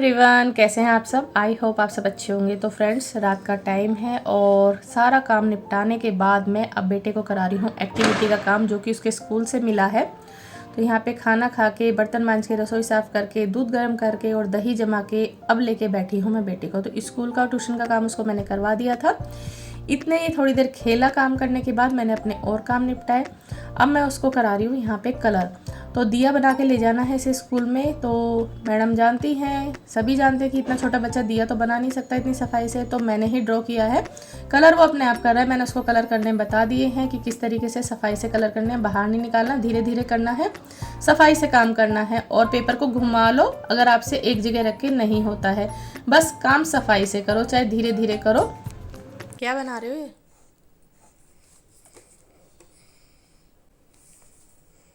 Everyone, कैसे हैं आप सब। आई होप आप सब अच्छे होंगे। तो फ्रेंड्स, रात का टाइम है और सारा काम निपटाने के बाद मैं अब बेटे को करा रही हूँ एक्टिविटी का काम, जो कि उसके स्कूल से मिला है। तो यहाँ पे खाना खा के, बर्तन मांज के, रसोई साफ़ करके, दूध गर्म करके और दही जमा के अब लेके बैठी हूँ मैं बेटे को। तो स्कूल का और ट्यूशन का काम उसको मैंने करवा दिया था। इतने ही थोड़ी देर खेला काम करने के बाद मैंने अपने और काम निपटाए। अब मैं उसको करा रही हूँ यहाँ पे कलर। तो दिया बना के ले जाना है इसे स्कूल में। तो मैडम जानती हैं, सभी जानते हैं कि इतना छोटा बच्चा दिया तो बना नहीं सकता इतनी सफाई से। तो मैंने ही ड्रॉ किया है। कलर वो अपने आप कर रहा है। मैंने उसको कलर करने बता दिए हैं कि किस तरीके से सफाई से कलर करने हैं। बाहर नहीं निकालना, धीरे धीरे करना है, सफाई से काम करना है। और पेपर को घुमा लो अगर आपसे एक जगह रख के नहीं होता है। बस काम सफाई से करो, चाहे धीरे धीरे करो। क्या बना रहे हो ये?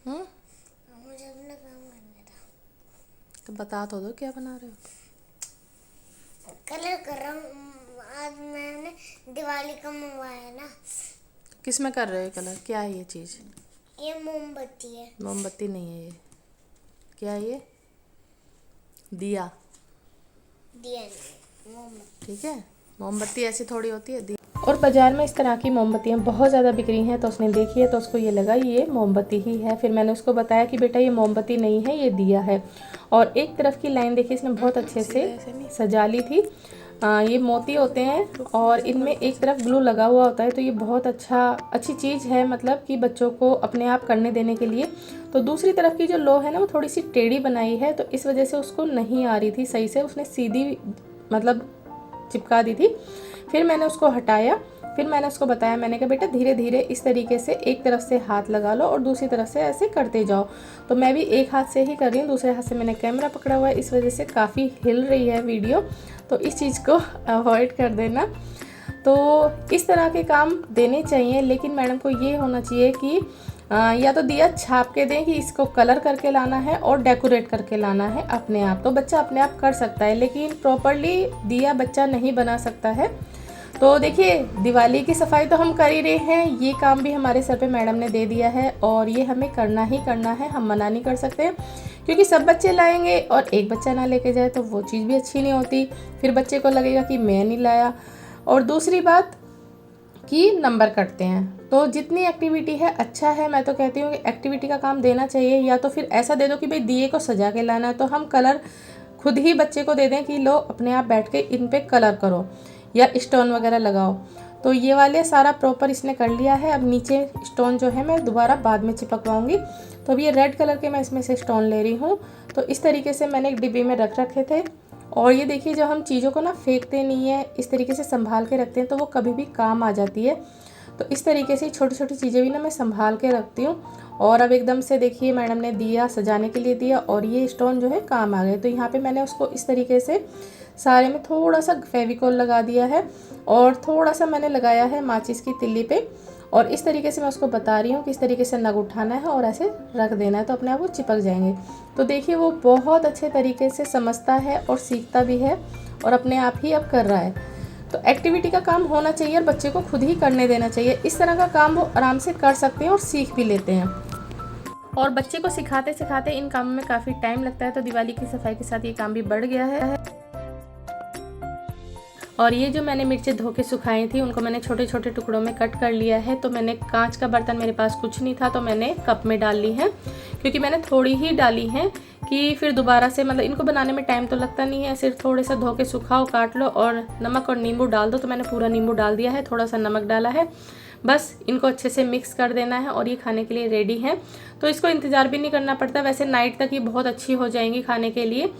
मुझे अपना काम करना था। तो बता तो दो क्या बना रहे हो। कलर कर रहा हूँ। आज मैंने दिवाली का मंगवाया है ना। किस में कर रहे हो कलर? क्या है ये चीज़? ये मोमबत्ती है। मोमबत्ती नहीं है ये। क्या है ये? दिया। दिया नहीं, मोमबत्ती। ठीक है, मोमबत्ती ऐसी थोड़ी होती है। और बाज़ार में इस तरह की मोमबत्तियाँ बहुत ज़्यादा बिक रही हैं। तो उसने देखी है तो उसको ये लगा ये मोमबत्ती ही है। फिर मैंने उसको बताया कि बेटा ये मोमबत्ती नहीं है, ये दिया है। और एक तरफ की लाइन देखिए, इसने बहुत अच्छे से सजा ली थी। ये मोती होते हैं और इनमें एक तरफ ग्लू लगा हुआ होता है। तो ये बहुत अच्छी चीज़ है, मतलब कि बच्चों को अपने आप करने देने के लिए। तो दूसरी तरफ की जो लो है ना, वो थोड़ी सी टेढ़ी बनाई है। तो इस वजह से उसको नहीं आ रही थी सही से। उसने सीधी मतलब चिपका दी थी। फिर मैंने उसको हटाया। फिर मैंने उसको बताया, मैंने कहा बेटा धीरे धीरे इस तरीके से एक तरफ से हाथ लगा लो और दूसरी तरफ से ऐसे करते जाओ। तो मैं भी एक हाथ से ही कर रही हूँ, दूसरे हाथ से मैंने कैमरा पकड़ा हुआ है। इस वजह से काफ़ी हिल रही है वीडियो, तो इस चीज़ को अवॉइड कर देना। तो इस तरह के काम देने चाहिए, लेकिन मैडम को ये होना चाहिए कि या तो दिया छाप के दें कि इसको कलर करके लाना है और डेकोरेट करके लाना है अपने आप। तो बच्चा अपने आप कर सकता है, लेकिन प्रॉपरली दिया बच्चा नहीं बना सकता है। तो देखिए, दिवाली की सफाई तो हम कर ही रहे हैं, ये काम भी हमारे सर पे मैडम ने दे दिया है और ये हमें करना ही करना है। हम मना नहीं कर सकते, क्योंकि सब बच्चे लाएंगे और एक बच्चा ना लेके जाए तो वो चीज़ भी अच्छी नहीं होती। फिर बच्चे को लगेगा कि मैं नहीं लाया। और दूसरी बात कि नंबर कटते हैं। तो जितनी एक्टिविटी है अच्छा है। मैं तो कहती हूँ कि एक्टिविटी का काम देना चाहिए, या तो फिर ऐसा दे दो कि भाई दिए को सजा के लाना है तो हम कलर खुद ही बच्चे को दे दें कि लो अपने आप बैठ के इन पे कलर करो या स्टोन वगैरह लगाओ। तो ये वाले सारा प्रॉपर इसने कर लिया है। अब नीचे स्टोन जो है मैं दोबारा बाद में चिपकवाऊंगी। तो अब ये रेड कलर के मैं इसमें से स्टोन ले रही हूँ। तो इस तरीके से मैंने एक डिब्बे में रख रखे थे। और ये देखिए, जब हम चीज़ों को ना फेंकते नहीं है, इस तरीके से संभाल के रखते हैं तो वो कभी भी काम आ जाती है। तो इस तरीके से छोटी छोटी चीज़ें भी ना मैं संभाल के रखती हूँ। और अब एकदम से देखिए, मैडम ने दिया सजाने के लिए दिया और ये स्टोन जो है काम आ गए। तो यहाँ पे मैंने उसको इस तरीके से सारे में थोड़ा सा फेविकोल लगा दिया है और थोड़ा सा मैंने लगाया है माचिस की तिल्ली पे। और इस तरीके से मैं उसको बता रही हूँ कि इस तरीके से नग उठाना है और ऐसे रख देना है, तो अपने आप वो चिपक जाएंगे। तो देखिए, वो बहुत अच्छे तरीके से समझता है और सीखता भी है और अपने आप ही अब कर रहा है। तो एक्टिविटी का काम होना चाहिए और बच्चे को खुद ही करने देना चाहिए। इस तरह का काम वो आराम से कर सकते हैं और सीख भी लेते हैं। और बच्चे को सिखाते सिखाते इन कामों में काफ़ी टाइम लगता है। तो दिवाली की सफाई के साथ ये काम भी बढ़ गया है। और ये जो मैंने मिर्चें धो के सुखाई थी, उनको मैंने छोटे छोटे टुकड़ों में कट कर लिया है। तो मैंने कांच का बर्तन, मेरे पास कुछ नहीं था, तो मैंने कप में डाल ली है, क्योंकि मैंने थोड़ी ही डाली है कि फिर दोबारा से, मतलब इनको बनाने में टाइम तो लगता नहीं है। सिर्फ थोड़े सा धो के सुखाओ, काट लो और नमक और नींबू डाल दो। तो मैंने पूरा नींबू डाल दिया है, थोड़ा सा नमक डाला है। बस इनको अच्छे से मिक्स कर देना है और ये खाने के लिए रेडी है। तो इसको इंतज़ार भी नहीं करना पड़ता। वैसे नाइट तक ये बहुत अच्छी हो जाएंगी खाने के लिए।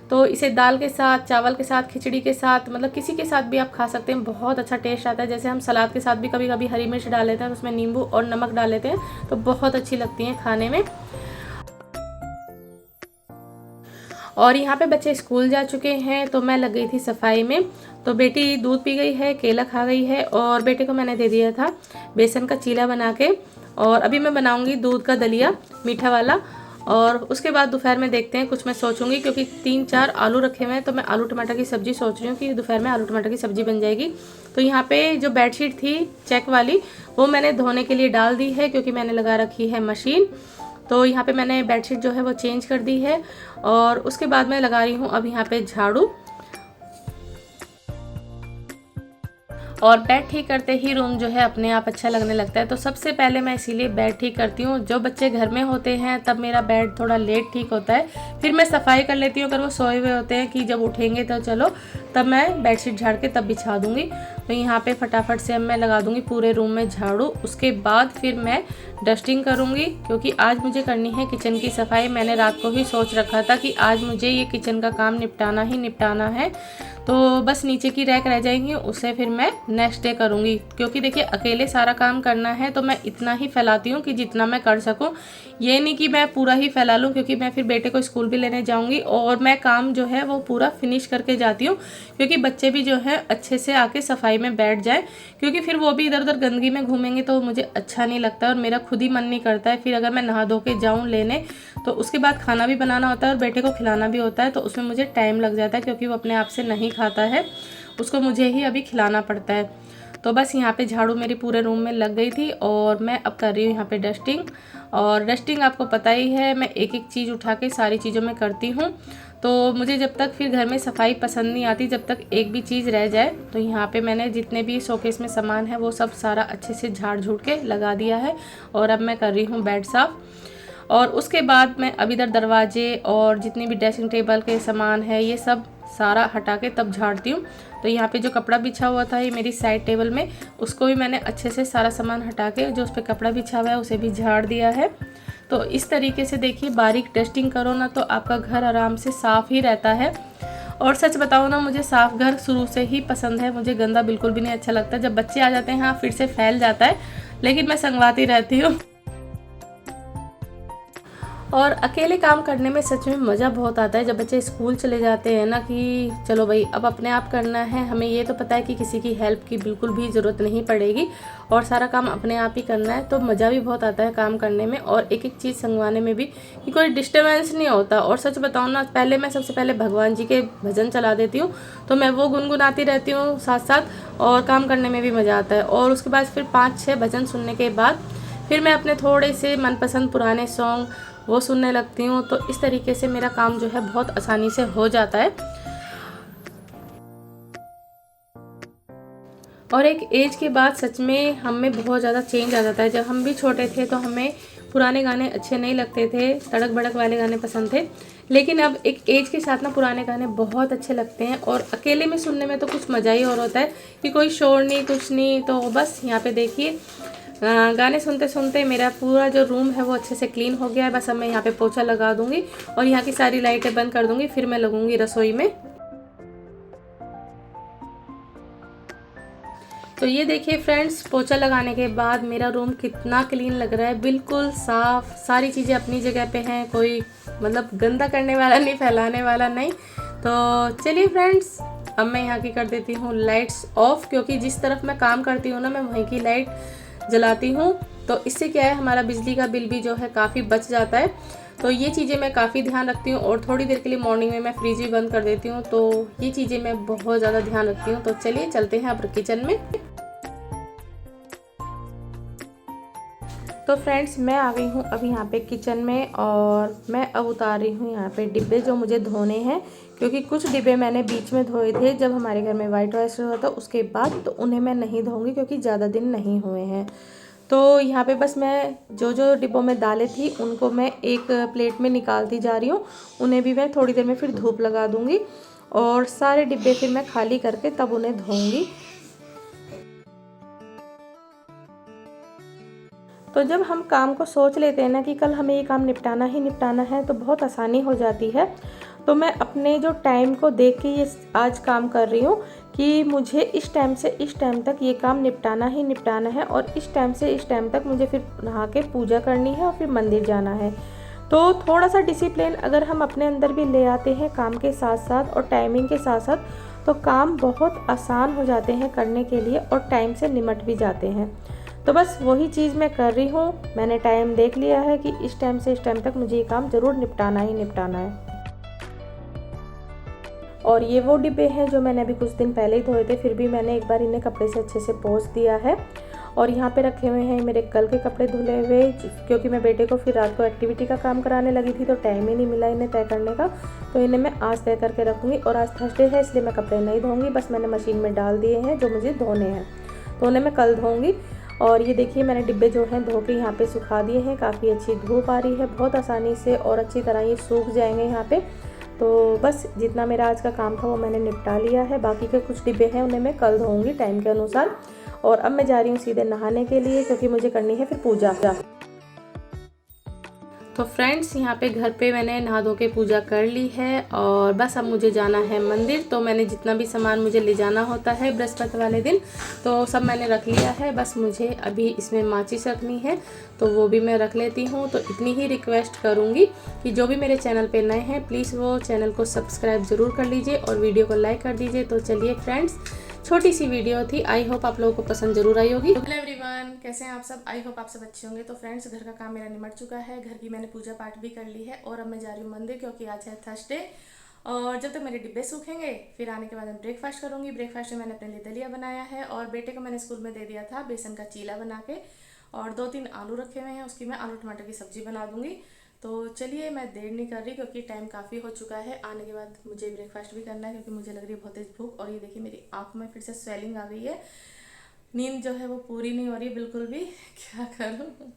तो इसे दाल के साथ, चावल के साथ, खिचड़ी के साथ, मतलब किसी के साथ भी आप खा सकते हैं। बहुत अच्छा टेस्ट आता है। जैसे हम सलाद के साथ भी कभी कभी हरी मिर्च डाल लेते हैं, तो उसमें नींबू और नमक डाल लेते हैं, तो बहुत अच्छी लगती हैं खाने में। और यहाँ पे बच्चे स्कूल जा चुके हैं, तो मैं लग गई थी सफाई में। तो बेटी दूध पी गई है, केला खा गई है और बेटे को मैंने दे दिया था बेसन का चीला बना के। और अभी मैं बनाऊंगी दूध का दलिया, मीठा वाला। और उसके बाद दोपहर में देखते हैं, कुछ मैं सोचूंगी, क्योंकि 3-4 आलू रखे हुए हैं। तो मैं आलू टमाटर की सब्जी सोच रही हूँ कि दोपहर में आलू टमाटर की सब्जी बन जाएगी। तो यहाँ पे जो बेडशीट थी चेक वाली, वो मैंने धोने के लिए डाल दी है, क्योंकि मैंने लगा रखी है मशीन। तो यहाँ पे मैंने बेडशीट जो है वो चेंज कर दी है और उसके बाद मैं लगा रही हूँ अब यहाँ पे झाड़ू। और बेड ठीक करते ही रूम जो है अपने आप अच्छा लगने लगता है। तो सबसे पहले मैं इसीलिए बेड ठीक करती हूँ। जो बच्चे घर में होते हैं तब मेरा बेड थोड़ा लेट ठीक होता है, फिर मैं सफाई कर लेती हूँ। अगर वो सोए हुए होते हैं कि जब उठेंगे तो चलो तब मैं बेडशीट झाड़ के तब बिछा दूँगी। तो यहाँ पे फटाफट से अब मैं लगा दूँगी पूरे रूम में झाड़ू। उसके बाद फिर मैं डस्टिंग करूँगी, क्योंकि आज मुझे करनी है किचन की सफाई। मैंने रात को ही सोच रखा था कि आज मुझे ये किचन का काम निपटाना ही निपटाना है। तो बस नीचे की रैक रह जाएंगी, उसे फिर मैं नेक्स्ट डे करूँगी। क्योंकि देखिए अकेले सारा काम करना है तो मैं इतना ही फैलाती हूँ कि जितना मैं कर सकूँ। ये नहीं कि मैं पूरा ही फैला लूँ, क्योंकि मैं फिर बेटे को स्कूल भी लेने जाऊँगी और मैं काम जो है वो पूरा फिनिश करके जाती हूँ, क्योंकि बच्चे भी जो है अच्छे से आके सफाई में बैठ जाए। क्योंकि फिर वो भी इधर उधर गंदगी में घूमेंगे तो मुझे अच्छा नहीं लगता और मेरा खुद ही मन नहीं करता है। फिर अगर मैं नहा धो के जाऊँ लेने तो उसके बाद खाना भी बनाना होता है और बेटे को खिलाना भी होता है, तो उसमें मुझे टाइम लग जाता है, क्योंकि वो अपने आप से नहीं खाता है, उसको मुझे ही अभी खिलाना पड़ता है। तो बस यहाँ पे झाड़ू मेरी पूरे रूम में लग गई थी और मैं अब कर रही हूँ यहाँ पे डस्टिंग। और डस्टिंग आपको पता ही है, मैं एक एक चीज़ उठा के सारी चीज़ों में करती हूँ। तो मुझे जब तक फिर घर में सफाई पसंद नहीं आती, जब तक एक भी चीज़ रह जाए। तो यहाँ पे मैंने जितने भी शोकेस में सामान है वो सब सारा अच्छे से झाड़ झूड़ के लगा दिया है और अब मैं कर रही हूँ बेड साफ़। और उसके बाद मैं अब इधर दरवाजे और जितनी भी ड्रेसिंग टेबल के सामान है ये सब सारा हटा के तब झाड़ती हूँ। तो यहाँ पे जो कपड़ा बिछा हुआ था ये मेरी साइड टेबल में, उसको भी मैंने अच्छे से सारा सामान हटा के जो उस पर कपड़ा बिछा हुआ है उसे भी झाड़ दिया है। तो इस तरीके से देखिए बारीक डस्टिंग करो ना तो आपका घर आराम से साफ़ ही रहता है। और सच बताओ ना, मुझे साफ़ घर शुरू से ही पसंद है, मुझे गंदा बिल्कुल भी नहीं अच्छा लगता। जब बच्चे आ जाते हैं हाँ फिर से फैल जाता है, लेकिन मैं संगवाती रहती हूँ। और अकेले काम करने में सच में मज़ा बहुत आता है। जब बच्चे स्कूल चले जाते हैं ना कि चलो भाई अब अपने आप करना है, हमें ये तो पता है कि किसी की हेल्प की बिल्कुल भी ज़रूरत नहीं पड़ेगी और सारा काम अपने आप ही करना है, तो मज़ा भी बहुत आता है काम करने में और एक एक चीज़ संगवाने में भी, कि कोई डिस्टर्बेंस नहीं होता। और सच बताऊँ ना, पहले मैं सबसे पहले भगवान जी के भजन चला देती हूँ, तो मैं वो गुनगुनाती रहती हूँ साथ साथ और काम करने में भी मज़ा आता है। और उसके बाद फिर 5-6 भजन सुनने के बाद फिर मैं अपने थोड़े से मनपसंद पुराने सॉन्ग वो सुनने लगती हूँ। तो इस तरीके से मेरा काम जो है बहुत आसानी से हो जाता है। और एक एज के बाद सच में हम में बहुत ज़्यादा चेंज आ जाता है। जब हम भी छोटे थे तो हमें पुराने गाने अच्छे नहीं लगते थे, तड़क भड़क वाले गाने पसंद थे, लेकिन अब एक एज के साथ ना पुराने गाने बहुत अच्छे लगते हैं। और अकेले में सुनने में तो कुछ मज़ा ही और होता है कि कोई शोर नहीं कुछ नहीं। तो बस यहाँ पे देखिए गाने सुनते सुनते मेरा पूरा जो रूम है वो अच्छे से क्लीन हो गया है। बस अब मैं यहाँ पे पोछा लगा दूंगी और यहाँ की सारी लाइटें बंद कर दूंगी, फिर मैं लगूंगी रसोई में। तो ये देखिए फ्रेंड्स, पोछा लगाने के बाद मेरा रूम कितना क्लीन लग रहा है, बिल्कुल साफ, सारी चीज़ें अपनी जगह पे हैं, कोई मतलब गंदा करने वाला नहीं, फैलाने वाला नहीं। तो चलिए फ्रेंड्स, अब मैं यहाँ की कर देती हूँ लाइट्स ऑफ, क्योंकि जिस तरफ मैं काम करती हूँ ना मैं वहीं की लाइट जलाती हूँ। तो इससे क्या है, हमारा बिजली का बिल भी जो है काफ़ी बच जाता है। तो ये चीज़ें मैं काफ़ी ध्यान रखती हूँ। और थोड़ी देर के लिए मॉर्निंग में मैं फ्रिज भी बंद कर देती हूँ। तो ये चीज़ें मैं बहुत ज़्यादा ध्यान रखती हूँ। तो चलिए चलते हैं अब किचन में। तो फ्रेंड्स, मैं आ गई हूँ अब यहाँ पे किचन में और मैं अब उतार रही हूँ यहाँ पे डिब्बे जो मुझे धोने हैं, क्योंकि कुछ डिब्बे मैंने बीच में धोए थे जब हमारे घर में वाइट राइस हुआ था उसके बाद, तो उन्हें मैं नहीं धोऊंगी क्योंकि ज़्यादा दिन नहीं हुए हैं। तो यहाँ पे बस मैं जो जो डिब्बों में दालें थी उनको मैं एक प्लेट में निकालती जा रही हूँ। उन्हें भी मैं थोड़ी देर में फिर धूप लगा दूँगी और सारे डिब्बे फिर मैं खाली करके तब उन्हें धोऊँगी। तो जब हम काम को सोच लेते हैं ना कि कल हमें ये काम निपटाना ही निपटाना है, तो बहुत आसानी हो जाती है। तो मैं अपने जो टाइम को देख के ये आज काम कर रही हूँ कि मुझे इस टाइम से इस टाइम तक ये काम निपटाना ही निपटाना है और इस टाइम से इस टाइम तक मुझे फिर नहा के पूजा करनी है और फिर मंदिर जाना है। तो थोड़ा सा डिसिप्लिन अगर हम अपने अंदर भी ले आते हैं काम के साथ साथ और टाइमिंग के साथ साथ, तो काम बहुत आसान हो जाते हैं करने के लिए और टाइम से निमट भी जाते हैं। तो बस वही चीज़ मैं कर रही हूँ। मैंने टाइम देख लिया है कि इस टाइम से इस टाइम तक मुझे ये काम ज़रूर निपटाना ही निपटाना है। और ये वो डिब्बे हैं जो मैंने अभी कुछ दिन पहले ही धोए थे, फिर भी मैंने एक बार इन्हें कपड़े से अच्छे से पोंछ दिया है। और यहाँ पे रखे हुए हैं मेरे कल के कपड़े धुले हुए, क्योंकि मैं बेटे को फिर रात को एक्टिविटी का काम कराने लगी थी तो टाइम ही नहीं मिला इन्हें तय करने का। तो इन्हें मैं आज तय करके रखूँगी। और आज थर्सडे है इसलिए मैं कपड़े नहीं धोऊँगी, बस मैंने मशीन में डाल दिए हैं जो मुझे धोने हैं, तो उन्हें मैं कल धोऊँगी। और ये देखिए मैंने डिब्बे जो हैं धो के यहाँ पे सुखा दिए हैं। काफ़ी अच्छी धूप आ रही है, बहुत आसानी से और अच्छी तरह ये सूख जाएंगे यहाँ पे। तो बस जितना मेरा आज का काम था वो मैंने निपटा लिया है। बाकी के कुछ डिब्बे हैं उन्हें मैं कल धोऊंगी टाइम के अनुसार। और अब मैं जा रही हूँ सीधे नहाने के लिए, क्योंकि मुझे करनी है फिर पूजा। तो फ्रेंड्स यहाँ पे घर पे मैंने नहा धो के पूजा कर ली है और बस अब मुझे जाना है मंदिर। तो मैंने जितना भी सामान मुझे ले जाना होता है बृहस्पति वाले दिन तो सब मैंने रख लिया है। बस मुझे अभी इसमें माचिस रखनी है तो वो भी मैं रख लेती हूँ। तो इतनी ही रिक्वेस्ट करूँगी कि जो भी मेरे चैनल पे नए हैं प्लीज़ वो चैनल को सब्सक्राइब ज़रूर कर लीजिए और वीडियो को लाइक कर दीजिए। तो चलिए फ्रेंड्स, छोटी सी वीडियो थी, आई होप आप लोगों को पसंद जरूर आई होगी। हेलो एवरीवन, कैसे हैं आप सब? आई होप आप सब अच्छे होंगे। तो फ्रेंड्स, घर का काम मेरा निमट चुका है, घर की मैंने पूजा पाठ भी कर ली है और अब मैं जा रही हूँ मंदिर, क्योंकि आज है थर्सडे। और जब तक मेरे डिब्बे सूखेंगे फिर आने के बाद मैं ब्रेकफास्ट करूँगी। ब्रेकफास्ट में मैंने अपने लिए दलिया बनाया है और बेटे को मैंने स्कूल में दे दिया था बेसन का चीला बना के, और 2-3 आलू रखे हुए हैं, उसकी मैं आलू टमाटर की सब्जी बना दूँगी। तो चलिए मैं देर नहीं कर रही, क्योंकि टाइम काफ़ी हो चुका है। आने के बाद मुझे ब्रेकफास्ट भी करना है, क्योंकि मुझे लग रही है बहुत तेज भूख। और ये देखिए मेरी आँख में फिर से स्वेलिंग आ गई है, नींद जो है वो पूरी नहीं हो रही बिल्कुल भी। क्या करूँ।